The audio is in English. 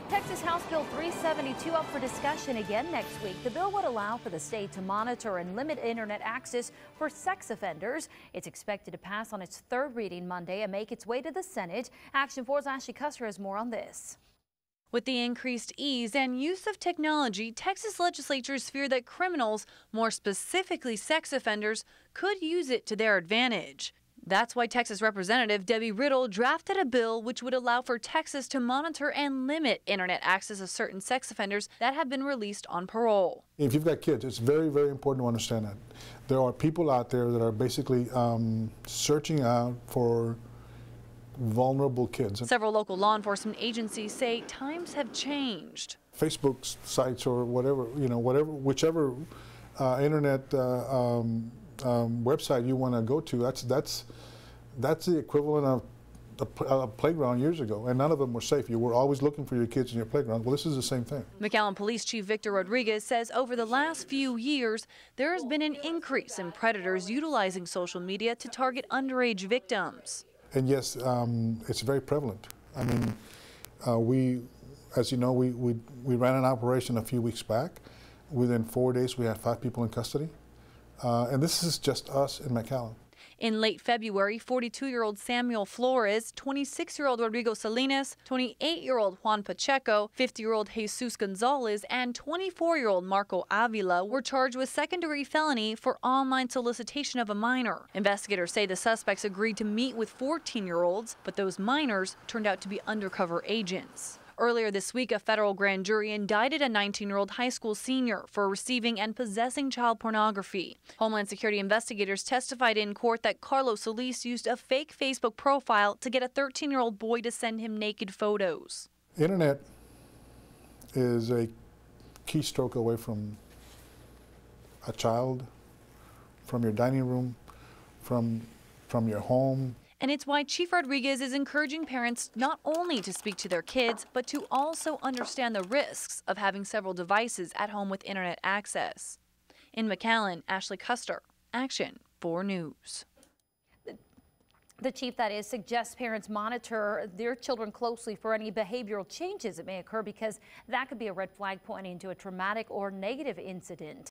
Texas House Bill 372 up for discussion again next week. The bill would allow for the state to monitor and limit internet access for sex offenders. It's expected to pass on its third reading Monday and make its way to the Senate. Action 4's Ashley Custer has more on this. With the increased ease and use of technology, Texas legislatures fear that criminals, more specifically sex offenders, could use it to their advantage. That's why Texas Representative Debbie Riddle drafted a bill which would allow for Texas to monitor and limit internet access of certain sex offenders that have been released on parole. If you've got kids, it's very, very important to understand that. There are people out there that are basically searching out for vulnerable kids. Several local law enforcement agencies say times have changed. Facebook sites or whatever, whichever internet website you want to go to, that's the equivalent of a playground years ago, and none of them were safe. You were always looking for your kids in your playground. Well, this is the same thing. McAllen Police Chief Victor Rodriguez says over the last few years, there has been an increase in predators utilizing social media to target underage victims. And yes, it's very prevalent. I mean, as you know, we ran an operation a few weeks back. Within 4 days, we had 5 people in custody. And this is just us in McAllen. In late February, 42-year-old Samuel Flores, 26-year-old Rodrigo Salinas, 28-year-old Juan Pacheco, 50-year-old Jesus Gonzalez, and 24-year-old Marco Avila were charged with second-degree felony for online solicitation of a minor. Investigators say the suspects agreed to meet with 14-year-olds, but those minors turned out to be undercover agents. Earlier this week, a federal grand jury indicted a 19-year-old high school senior for receiving and possessing child pornography. Homeland Security investigators testified in court that Carlos Solis used a fake Facebook profile to get a 13-year-old boy to send him naked photos. Internet is a keystroke away from a child, from your dining room, from your home. And it's why Chief Rodriguez is encouraging parents not only to speak to their kids, but to also understand the risks of having several devices at home with internet access. In McAllen, Ashley Custer, Action 4 News. The chief, that is, suggests parents monitor their children closely for any behavioral changes that may occur, because that could be a red flag pointing to a traumatic or negative incident.